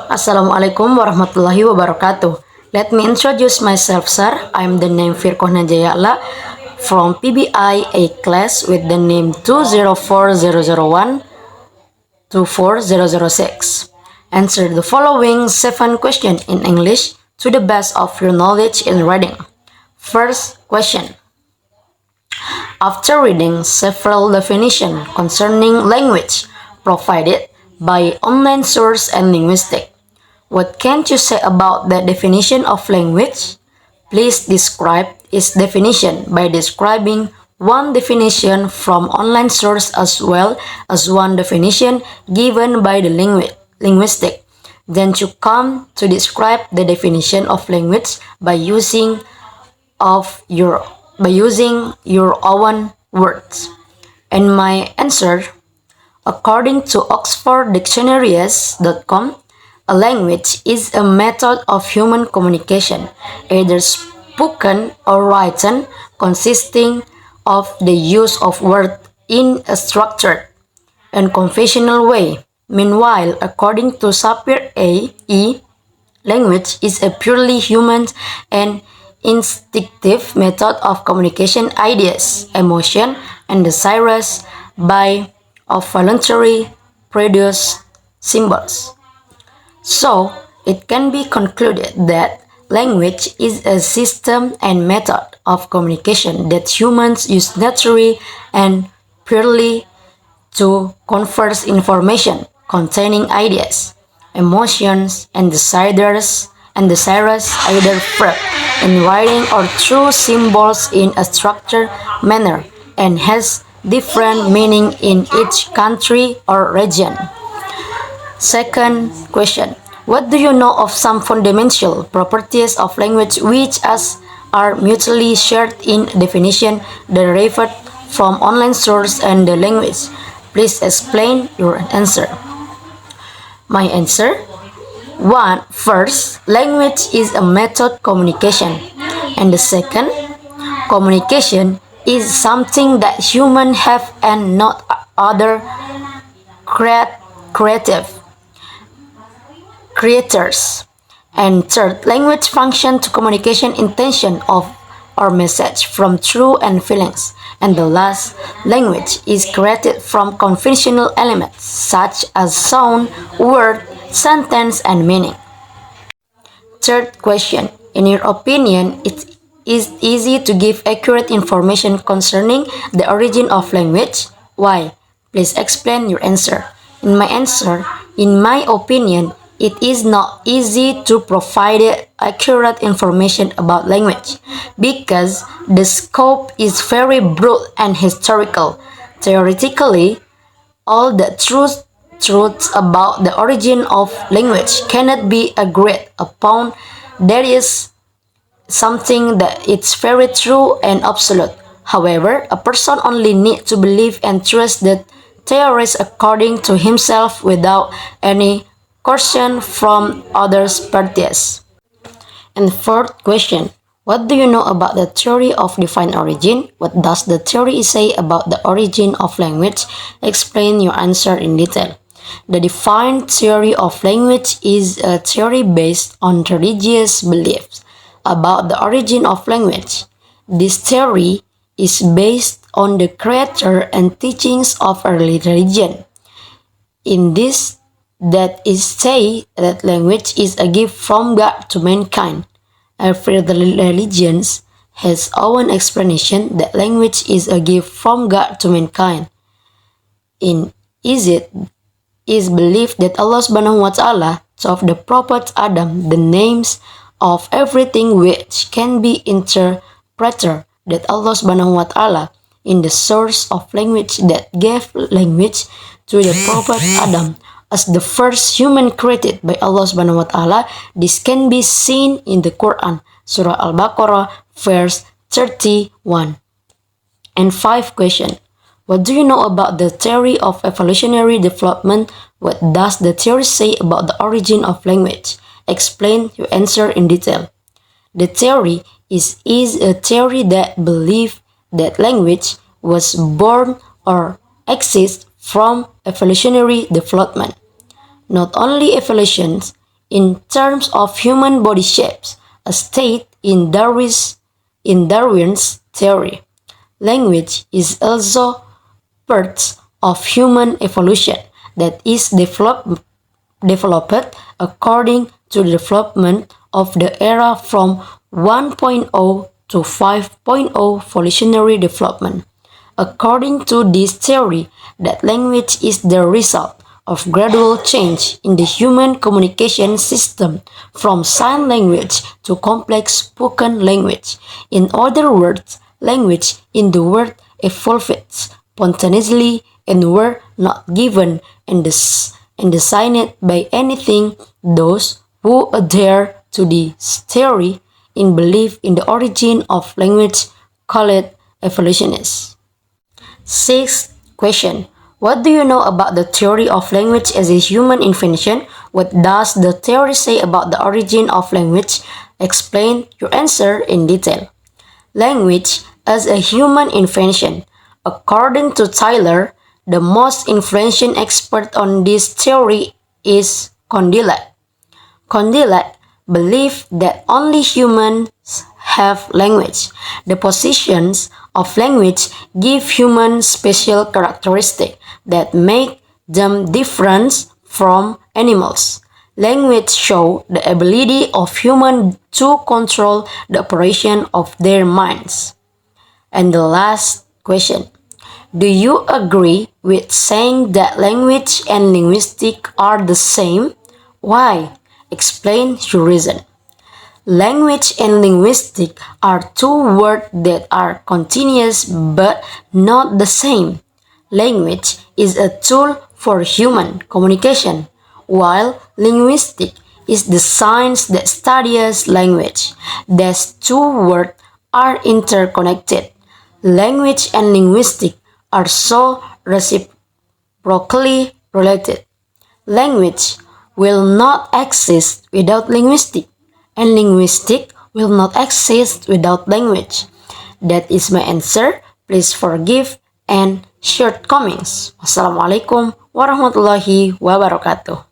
Assalamualaikum warahmatullahi wabarakatuh. Let me introduce myself, sir. I'm the name Firkoh Najayala from PBI A class with the name 204001 24006. Answer the following 7 questions in English to the best of your knowledge in reading. First question. After reading several definitions concerning language provided by online source and linguistic, what can you say about the definition of language? Please describe its definition by describing one definition from online source as well as one definition given by the linguistic. Then you come to describe the definition of language by using your own words. And my answer, according to oxforddictionaries.com, a language is a method of human communication, either spoken or written, consisting of the use of words in a structured and conventional way. Meanwhile, according to Sapir A.E., language is a purely human and instinctive method of communication ideas, emotion, and desires by of voluntary produced symbols. So, it can be concluded that language is a system and method of communication that humans use naturally and purely to convey information containing ideas, emotions, and desires either verb in writing or through symbols in a structured manner, and has different meaning in each country or region. Second question. What do you know of some fundamental properties of language which are mutually shared in definition derived from online source and the language? Please explain your answer. My answer. First, language is a method communication. And the second, communication is something that humans have and not other creators. And third, language function to communication intention of or message from thought and feelings. And the last, language is created from conventional elements such as sound, word, sentence, and meaning. Third question. In your opinion, it is easy to give accurate information concerning the origin of language? Why? Please explain your answer. In my opinion, it is not easy to provide accurate information about language because the scope is very broad and historical. Theoretically, all the truths about the origin of language cannot be agreed upon. There is something that it's very true and absolute. However, a person only needs to believe and trust that theories according to himself without any question from other parties. And fourth question. What do you know about the theory of definite origin? What does the theory say about the origin of language? Explain your answer in detail. The defined theory of language is a theory based on religious beliefs about the origin of language. This theory is based on the creator and teachings of early religion. In this, that is say that language is a gift from God to mankind. Every religion has own explanation that language is a gift from God to mankind. In it is believed that Allah Subhanahu wa Ta'ala taught the Prophet Adam the names of everything which can be interpreted that Allah Subhanahu wa Ta'ala in the source of language that gave language to the Prophet Adam as the first human created by Allah Subhanahu wa Ta'ala. This can be seen in the Quran, Surah Al-Baqarah, verse 31. And 5 question. What do you know about the theory of evolutionary development? What does the theory say about the origin of language? Explain your answer in detail. The theory is a theory that believes that language was born or exists from evolutionary development. Not only evolution, In terms of human body shapes, a state in Darwin's theory, language is also part of human evolution that is developed according to the development of the era from 1.0 to 5.0 evolutionary development. According to this theory, that language is the result of gradual change in the human communication system from sign language to complex spoken language. In other words, language in the world evolved spontaneously and were not given and designed by anything. Those who adhere to this theory in belief in the origin of language call it evolutionists. Sixth question. What do you know about the theory of language as a human invention? What does the theory say about the origin of language? Explain your answer in detail. Language as a human invention. According to Tyler, the most influential expert on this theory is Condillac. Condillac believed that only humans have language. The positions of language give humans special characteristics that make them different from animals. Language shows the ability of humans to control the operation of their minds. And the last question. Do you agree with saying that language and linguistics are the same? Why? Explain your reason. Language and linguistics are two words that are continuous but not the same. Language is a tool for human communication, while linguistics is the science that studies language. These two words are interconnected. Language and linguistics are so reciprocally related. Language will not exist without linguistics, and linguistics will not exist without language. That is my answer. Please forgive and shortcomings. Wassalamualaikum warahmatullahi wabarakatuh.